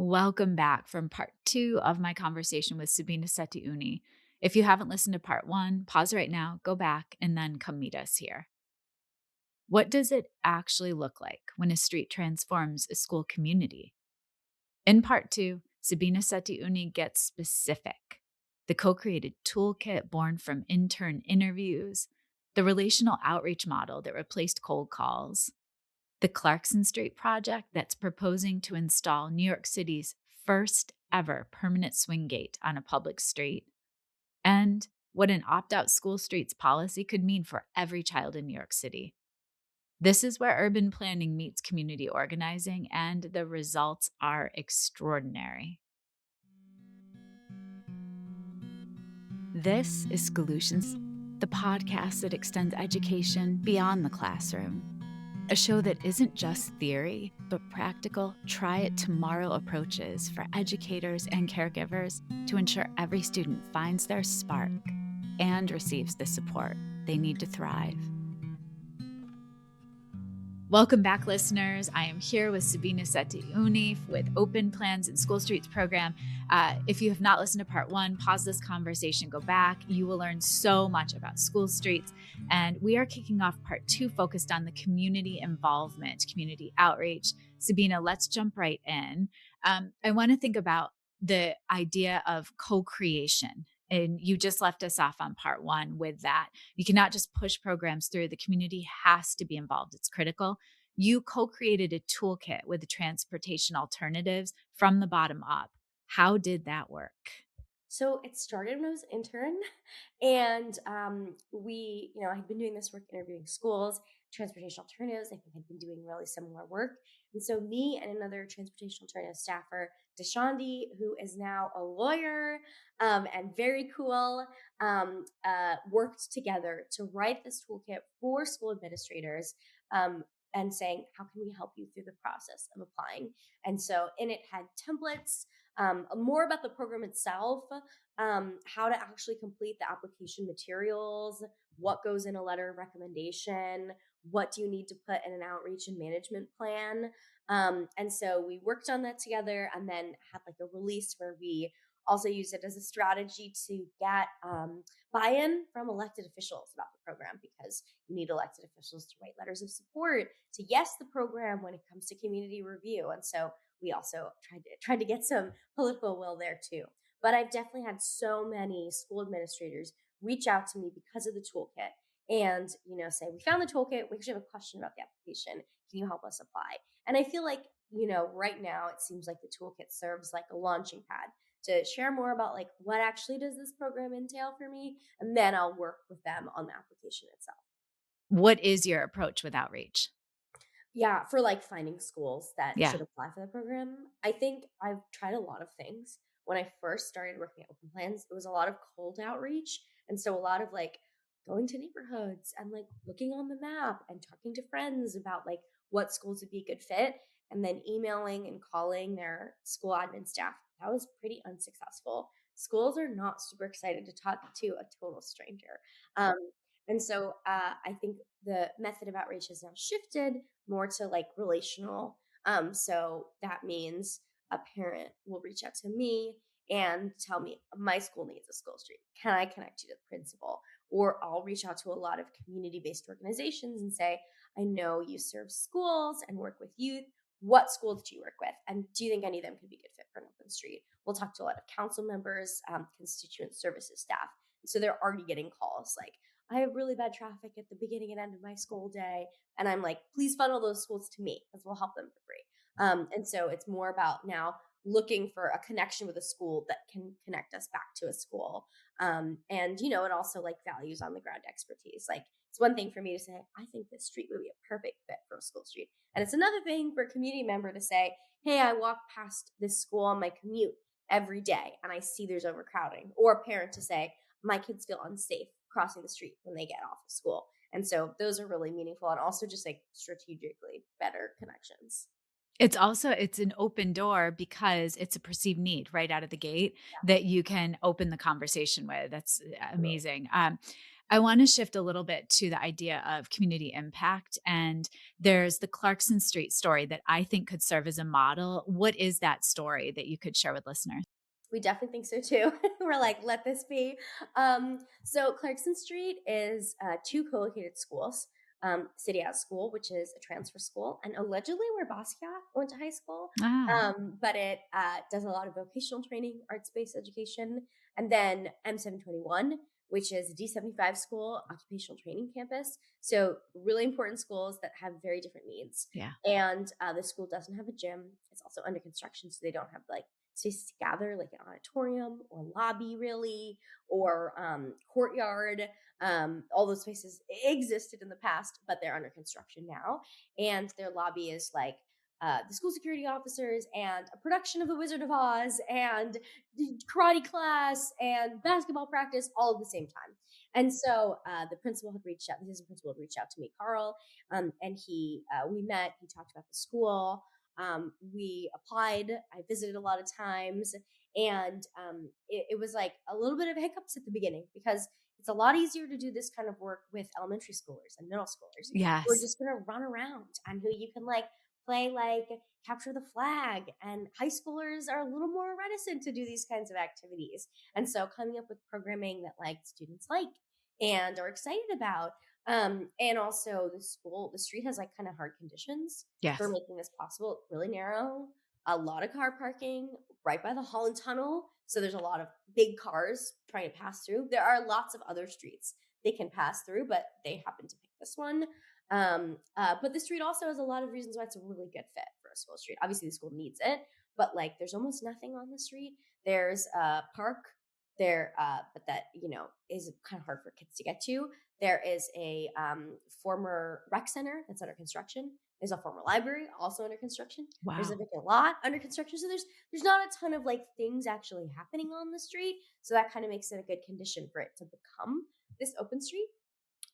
Welcome back from part two of my conversation with Sabina Sethi Unni. If you haven't listened to part one, pause right now, go back, and then come meet us here. What does it actually look like when a street transforms a school community? In part two, Sabina Sethi Unni gets specific. The co-created toolkit born from intern interviews, the relational outreach model that replaced cold calls, the Clarkson Street project that's proposing to install New York City's first ever permanent swing gate on a public street, and what an opt out school streets policy could mean for every child in New York City. This is where urban planning meets community organizing, and the results are extraordinary. This is Schoolutions, the podcast that extends education beyond the classroom. A show that isn't just theory, but practical, try it tomorrow approaches for educators and caregivers to ensure every student finds their spark and receives the support they need to thrive. Welcome back, listeners. I am here with Sabina Sethi Unni with Open Plans and School Streets program. If you have not listened to part one, pause this conversation, go back. You will learn so much about school streets. And we are kicking off part two focused on the community involvement, community outreach. Sabina, let's jump right in. I want to think about the idea of co-creation. And you just left us off on part one with that. You cannot just push programs through. The community has to be involved. It's critical. You co-created a toolkit with the transportation alternatives from the bottom up. How did that work? So it started when I was an intern, and I'd been doing this work interviewing schools, transportation alternatives. I think I'd been doing really similar work. And so me and another transportation alternative staffer, Deshandi, who is now a lawyer and very cool, worked together to write this toolkit for school administrators and saying, how can we help you through the process of applying? And so in it had templates, more about the program itself, how to actually complete the application materials, what goes in a letter of recommendation, what do you need to put in an outreach and management plan. And so we worked on that together and then had like a release where we also used it as a strategy to get buy-in from elected officials about the program, because you need elected officials to write letters of support to yes the program when it comes to community review. And so we also tried to get some political will there too. But I've definitely had so many school administrators reach out to me because of the toolkit and, say, we found the toolkit. We actually have a question about the application. Can you help us apply? And I feel like, right now it seems like the toolkit serves like a launching pad to share more about like what actually does this program entail for me. And then I'll work with them on the application itself. What is your approach with outreach? Yeah, for like finding schools that Yeah. should apply for the program. I think I've tried a lot of things. When I first started working at Open Plans, it was a lot of cold outreach. And so a lot of like going to neighborhoods and like looking on the map and talking to friends about like what schools would be a good fit, and then emailing and calling their school admin staff. That was pretty unsuccessful. Schools are not super excited to talk to a total stranger. Um, and so I think the method of outreach has now shifted more to like relational. So that means a parent will reach out to me and tell me my school needs a school street. Can I connect you to the principal? Or I'll reach out to a lot of community-based organizations and say, I know you serve schools and work with youth. What school did you work with? And do you think any of them could be a good fit for an open street? We'll talk to a lot of council members, constituent services staff. So they're already getting calls like, I have really bad traffic at the beginning and end of my school day. And I'm like, please funnel those schools to me because we'll help them for free. And so it's more about now looking for a connection with a school that can connect us back to a school. And it also like values on the ground expertise. Like it's one thing for me to say, I think this street would be a perfect fit for a school street. And it's another thing for a community member to say, hey, I walk past this school on my commute every day and I see there's overcrowding. Or a parent to say, my kids feel unsafe crossing the street when they get off of school. And so those are really meaningful and also just like strategically better connections. It's an open door because it's a perceived need right out of the gate that you can open the conversation with. That's amazing. I want to shift a little bit to the idea of community impact. And there's the Clarkson Street story that I think could serve as a model. What is that story that you could share with listeners? We definitely think so too. We're like, let this be. So Clarkson Street is two co-located schools. City Out School, which is a transfer school, and allegedly where Basquiat went to high school. Ah, But it does a lot of vocational training, arts-based education, and then M721, which is a D75 school, occupational training campus. So really important schools that have very different needs. yeah. And the school doesn't have a gym. It's also under construction, so they don't have like spaces to gather, like an auditorium or lobby, really, or courtyard. All those spaces existed in the past, but they're under construction now. And their lobby is like the school security officers and a production of The Wizard of Oz and the karate class and basketball practice all at the same time. And so the principal had reached out, the assistant principal had reached out to me, Carl, and we met, he talked about the school. We applied, I visited a lot of times, and it was like a little bit of hiccups at the beginning because it's a lot easier to do this kind of work with elementary schoolers and middle schoolers who are Yes. just going to run around and who you can like play like capture the flag. And high schoolers are a little more reticent to do these kinds of activities. And so coming up with programming that like students like and are excited about. And also the street has like kind of hard conditions for Yes. making this possible. Really narrow, a lot of car parking right by the Holland Tunnel. So there's a lot of big cars trying to pass through. There are lots of other streets they can pass through, but they happen to pick this one. But the street also has a lot of reasons why it's a really good fit for a school street. Obviously, the school needs it, but like there's almost nothing on the street. There's a park there, but that is kind of hard for kids to get to. There is a former rec center that's under construction. There's a former library also under construction. There's a Wow. vacant lot under construction. So there's not a ton of like things actually happening on the street. So that kind of makes it a good condition for it to become this open street.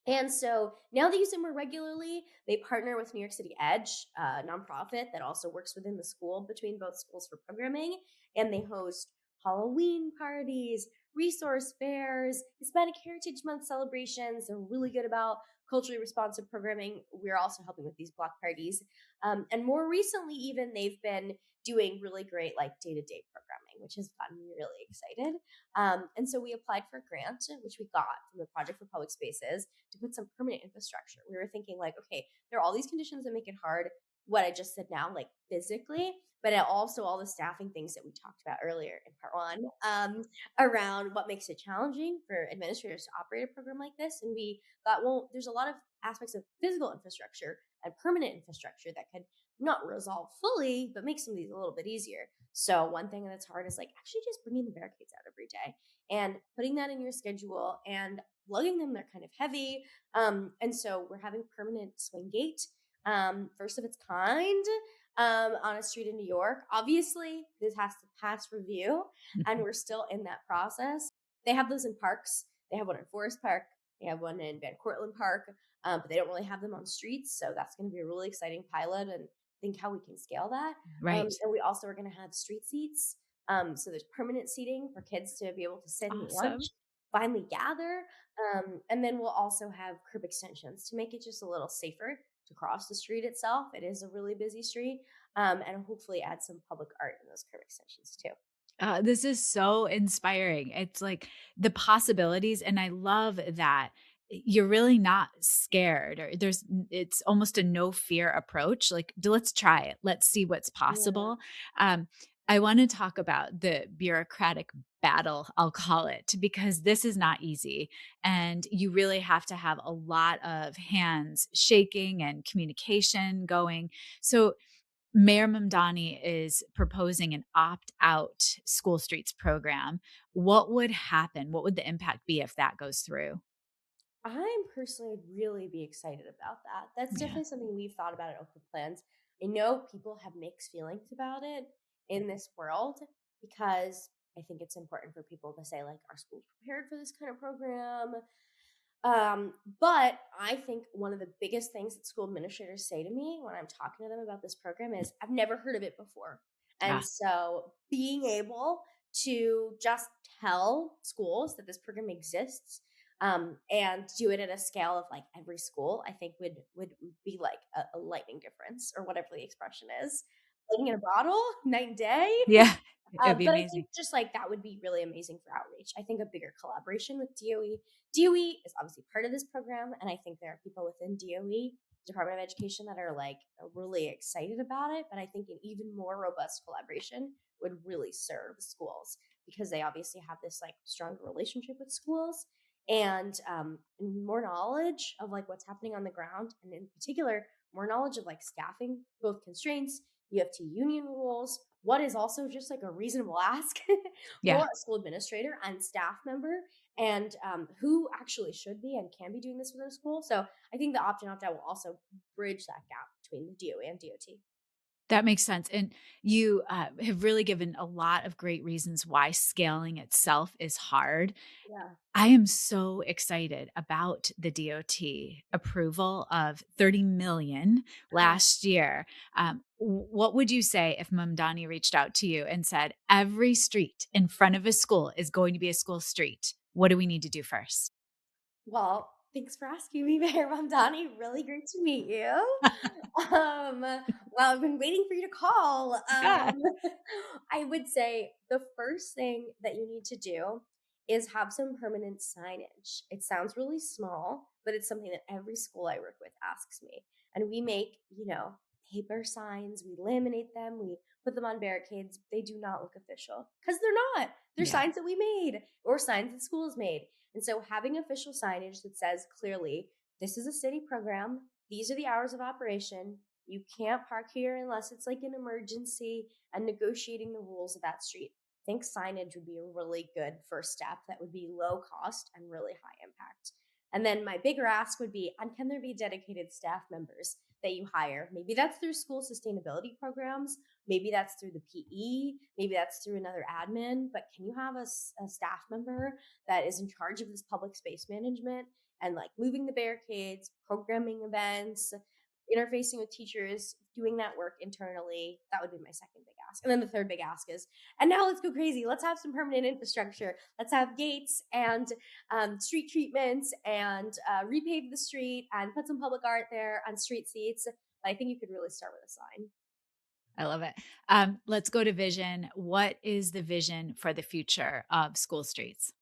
And so now they use it more regularly. They partner with New York City Edge, a nonprofit that also works within the school between both schools for programming. And they host Halloween parties, resource fairs, Hispanic Heritage Month celebrations. They're really good about culturally responsive programming. We're also helping with these block parties. And more recently, even they've been doing really great like day-to-day programming, which is fun. We're really excited. And so we applied for a grant, which we got from the Project for Public Spaces to put some permanent infrastructure. We were thinking like, okay, there are all these conditions that make it hard. What I just said now, like physically, but also all the staffing things that we talked about earlier in part one, around what makes it challenging for administrators to operate a program like this. And we thought, well, there's a lot of aspects of physical infrastructure and permanent infrastructure that could not resolve fully, but make some of these a little bit easier. So one thing that's hard is like actually just bringing the barricades out every day and putting that in your schedule and lugging them. They're kind of heavy. And so we're having permanent swing gate, first of its kind, on a street in New York. Obviously, this has to pass review, and we're still in that process. They have those in parks. They have one in Forest Park. They have one in Van Cortlandt Park, but they don't really have them on streets. So that's going to be a really exciting pilot and think how we can scale that. Right. And we also are going to have street seats. So there's permanent seating for kids to be able to sit and eat lunch, Awesome. finally gather. And then we'll also have curb extensions to make it just a little safer to cross the street itself. It is a really busy street. And hopefully add some public art in those curb extensions too. This is so inspiring. It's like the possibilities, and I love that you're really not scared, or it's almost a no fear approach. Like, let's try it. Let's see what's Yeah. possible. Um, I want to talk about the bureaucratic battle, I'll call it, because this is not easy. And you really have to have a lot of hands shaking and communication going. So, Mayor Mamdani is proposing an opt-out school streets program. What would happen? What would the impact be if that goes through? I'm personally really be excited about that. That's Yeah. definitely something we've thought about at Open Plans. I know people have mixed feelings about it in this world because I think it's important for people to say, like, are schools prepared for this kind of program? But I think one of the biggest things that school administrators say to me when I'm talking to them about this program is, I've never heard of it before. And Ah, so being able to just tell schools that this program exists and do it at a scale of like every school, I think would be like a lightning difference, or whatever the expression is. Lightning in a bottle, night and day. Yeah, it'd be But I think amazing. just like that would be really amazing for outreach. I think a bigger collaboration with DOE. DOE is obviously part of this program, and I think there are people within DOE, Department of Education, that are like really excited about it. But I think an even more robust collaboration would really serve schools, because they obviously have this like stronger relationship with schools, and more knowledge of like what's happening on the ground, and in particular more knowledge of like staffing, both constraints, UFT union rules, what is also just like a reasonable ask Yeah. for a school administrator and staff member, and who actually should be and can be doing this within a school. So I think the opt-in opt-out will also bridge that gap between the DOE and DOT. That makes sense. And you have really given a lot of great reasons why scaling itself is hard. Yeah. I am so excited about the DOT approval of 30 million Wow. last year. What would you say if Mamdani reached out to you and said, every street in front of a school is going to be a school street? What do we need to do first? Well, thanks for asking me, Mayor Mamdani. Really great to meet you. Well, I've been waiting for you to call. Yeah. I would say the first thing that you need to do is have some permanent signage. It sounds really small, but it's something that every school I work with asks me. And we make, paper signs, we laminate them, we put them on barricades. They do not look official because they're not. They're Yeah. signs that we made, or signs that schools made. And so having official signage that says clearly, this is a city program, these are the hours of operation, you can't park here unless it's like an emergency, and negotiating the rules of that street. I think signage would be a really good first step that would be low cost and really high impact. And then my bigger ask would be, and can there be dedicated staff members that you hire? Maybe that's through school sustainability programs. Maybe that's through the PE. Maybe that's through another admin. But can you have a staff member that is in charge of this public space management and like moving the barricades, programming events, interfacing with teachers, doing that work internally? That would be my second big ask. And then the third big ask is, and now let's go crazy. Let's have some permanent infrastructure. Let's have gates and street treatments, and repave the street and put some public art there and street seats. I think you could really start with a sign. I love it. Let's go to vision. What is the vision for the future of school streets?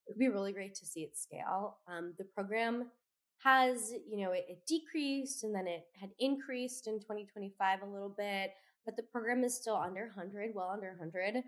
It would be really great to see it scale. The program has, it decreased and then it had increased in 2025 a little bit, but the program is still under 100, well under 100.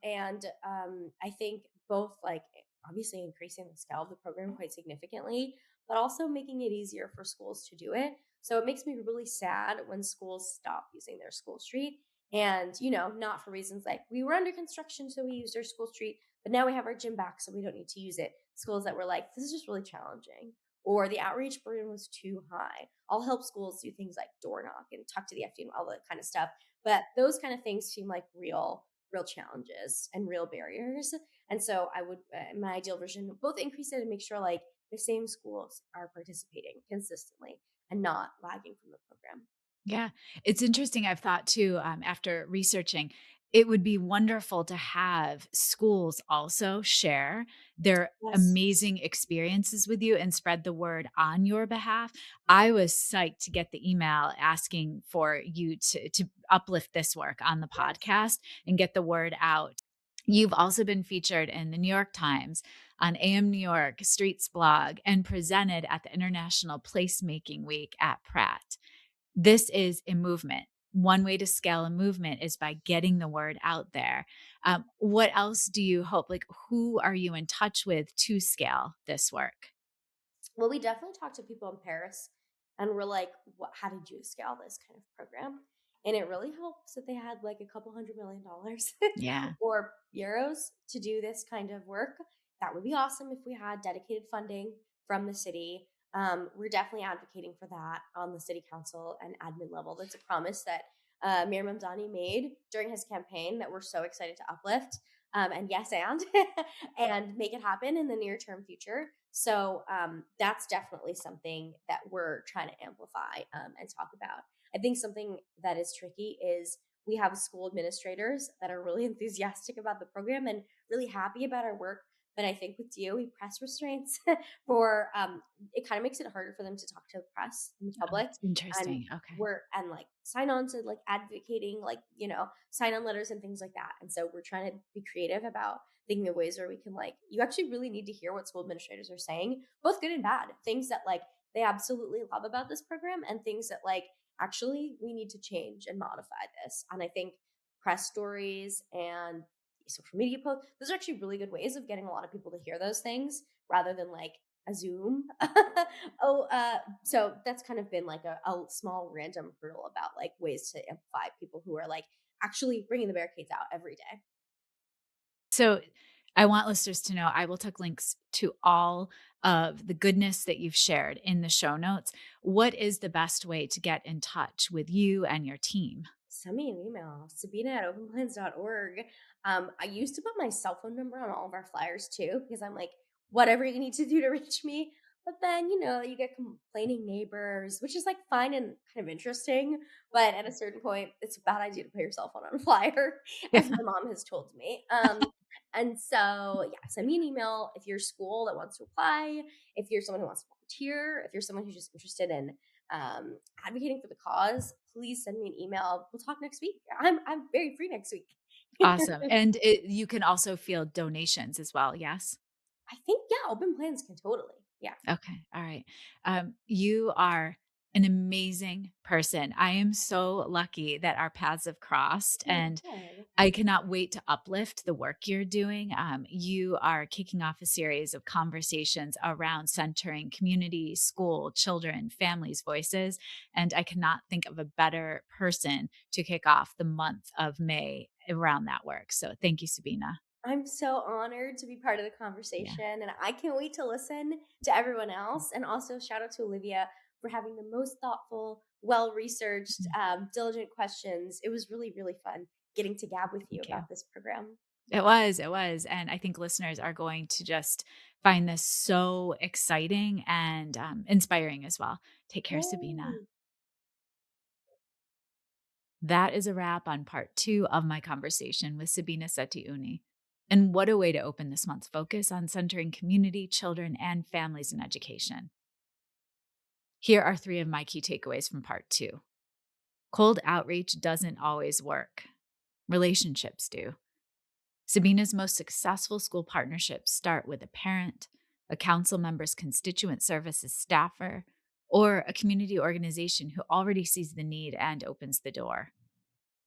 And I think both like obviously increasing the scale of the program quite significantly, but also making it easier for schools to do it. So it makes me really sad when schools stop using their school street. And, not for reasons like we were under construction, so we used our school street, but now we have our gym back, so we don't need to use it. Schools that were like, this is just really challenging, or the outreach burden was too high. I'll help schools do things like door knock and talk to the FD and all that kind of stuff. But those kind of things seem like real challenges and real barriers. And so I would, in my ideal version, both increase it and make sure like the same schools are participating consistently and not lagging from the program. Yeah, it's interesting. I've thought too, after researching, it would be wonderful to have schools also share their Yes. amazing experiences with you and spread the word on your behalf. I was psyched to get the email asking for you to uplift this work on the Yes. podcast and get the word out. You've also been featured in the New York Times, on AM New York, Streets blog, and presented at the International Placemaking Week at Pratt. This is a movement. One way to scale a movement is by getting the word out there. What else do you hope? Like, who are you in touch with to scale this work? Well, we definitely talked to people in Paris, and we're like, how did you scale this kind of program? And it really helps that they had like a couple $100 million Yeah. or euros to do this kind of work. That would be awesome if we had dedicated funding from the city. We're definitely advocating for that on the city council and admin level. That's a promise that Mayor Mamdani made during his campaign that we're so excited to uplift. And yes, and make it happen in the near term future. So that's definitely something that we're trying to amplify and talk about. I think something that is tricky is we have school administrators that are really enthusiastic about the program and really happy about our work, But I think with DOE press restraints for it kind of makes it harder for them to talk to the press and the Oh, public. that's And interesting. Okay. like sign on to like advocating, like, sign on letters and things like that. And so we're trying to be creative about thinking of ways where we can, like, you actually really need to hear what school administrators are saying, both good and bad, things that like they absolutely love about this program and things that like actually we need to change and modify this. And I think press stories and social media posts, those are actually really good ways of getting a lot of people to hear those things rather than like a Zoom. So that's kind of been like a small random hurdle about like ways to amplify people who are like actually bringing the barricades out every day. So I want listeners to know I will tuck links to all of the goodness that you've shared in the show notes. What is the best way to get in touch with you and your team? Send me an email, sabina@openplans.org. I used to put my cell phone number on all of our flyers too, because I'm like, whatever you need to do to reach me. But then, you get complaining neighbors, which is like fine and kind of interesting. But at a certain point, it's a bad idea to put your cell phone on a flyer, Yeah. as my mom has told me. And so, yeah, send me an email if you're a school that wants to apply, if you're someone who wants to volunteer, if you're someone who's just interested in advocating for the cause, please send me an email. We'll talk next week. I'm very free next week. Awesome. And you can also field donations as well. Yes. I think, yeah, open plans can totally. Yeah. Okay. All right. You are an amazing person. I am so lucky that our paths have crossed, Oh, and good. I cannot wait to uplift the work you're doing. You are kicking off a series of conversations around centering community, school, children, families' voices. And I cannot think of a better person to kick off the month of May around that work. So thank you, Sabina. I'm so honored to be part of the Yeah. conversation, and I can't wait to listen to everyone else. And also, shout out to Olivia for having the most thoughtful, well researched, Mhm. diligent questions. It was really, really fun getting to gab with you Thank you. about this program. It was, it was. And I think listeners are going to just find this so exciting and inspiring as well. Take care, Sabina. Yay. That is a wrap on part 2 of my conversation with Sabina Sethi Unni. And what a way to open this month's focus on centering community, children, and families in education. Here are 3 of my key takeaways from part 2. Cold outreach doesn't always work. Relationships do. Sabina's most successful school partnerships start with a parent, a council member's constituent services staffer, or a community organization who already sees the need and opens the door.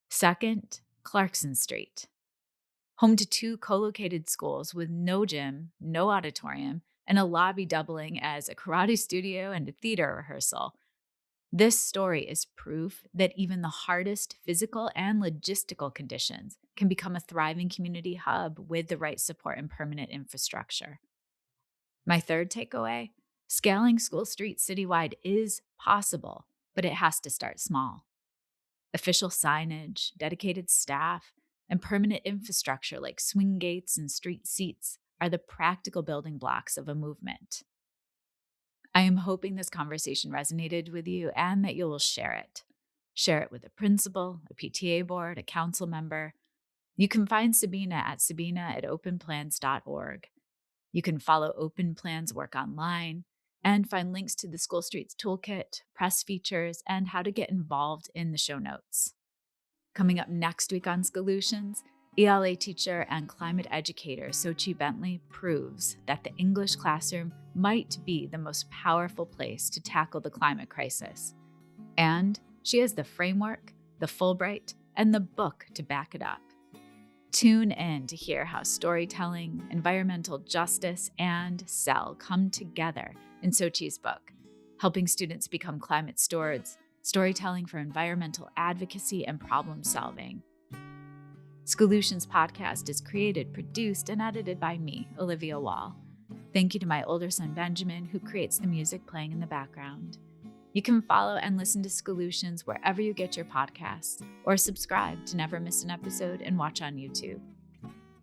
Second, Clarkson Street, home to 2 co-located schools with no gym, no auditorium, and a lobby doubling as a karate studio and a theater rehearsal. This story is proof that even the hardest physical and logistical conditions can become a thriving community hub with the right support and permanent infrastructure. My third takeaway, scaling School Street citywide is possible, but it has to start small. Official signage, dedicated staff, and permanent infrastructure like swing gates and street seats are the practical building blocks of a movement. I am hoping this conversation resonated with you and that you will share it. Share it with a principal, a PTA board, a council member. You can find Sabina at sabina@openplans.org. You can follow Open Plans work online and find links to the School Streets Toolkit, press features, and how to get involved in the show notes. Coming up next week on Schoolutions, ELA teacher and climate educator Sochi Bentley proves that the English classroom might be the most powerful place to tackle the climate crisis. And she has the framework, the Fulbright, and the book to back it up. Tune in to hear how storytelling, environmental justice, and SEL come together in Sochi's book, helping students become climate stewards, storytelling for environmental advocacy and problem solving. Schoolutions podcast is created, produced, and edited by me, Olivia Wall. Thank you to my older son, Benjamin, who creates the music playing in the background. You can follow and listen to Schoolutions wherever you get your podcasts, or subscribe to never miss an episode and watch on YouTube.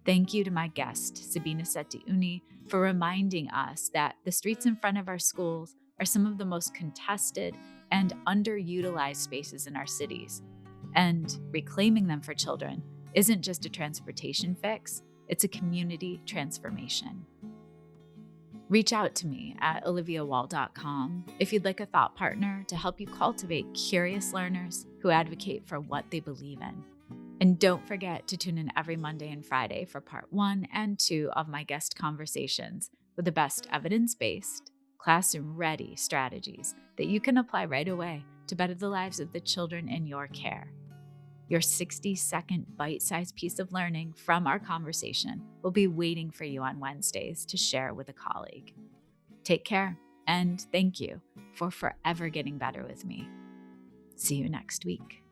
Thank you to my guest, Sabina Sethi Unni, for reminding us that the streets in front of our schools are some of the most contested and underutilized spaces in our cities. And reclaiming them for children isn't just a transportation fix, it's a community transformation. Reach out to me at oliviawall.com if you'd like a thought partner to help you cultivate curious learners who advocate for what they believe in. And don't forget to tune in every Monday and Friday for part 1 and 2 of my guest conversations with the best evidence-based, classroom-ready strategies that you can apply right away to better the lives of the children in your care. Your 60-second bite-sized piece of learning from our conversation will be waiting for you on Wednesdays to share with a colleague. Take care, and thank you for forever getting better with me. See you next week.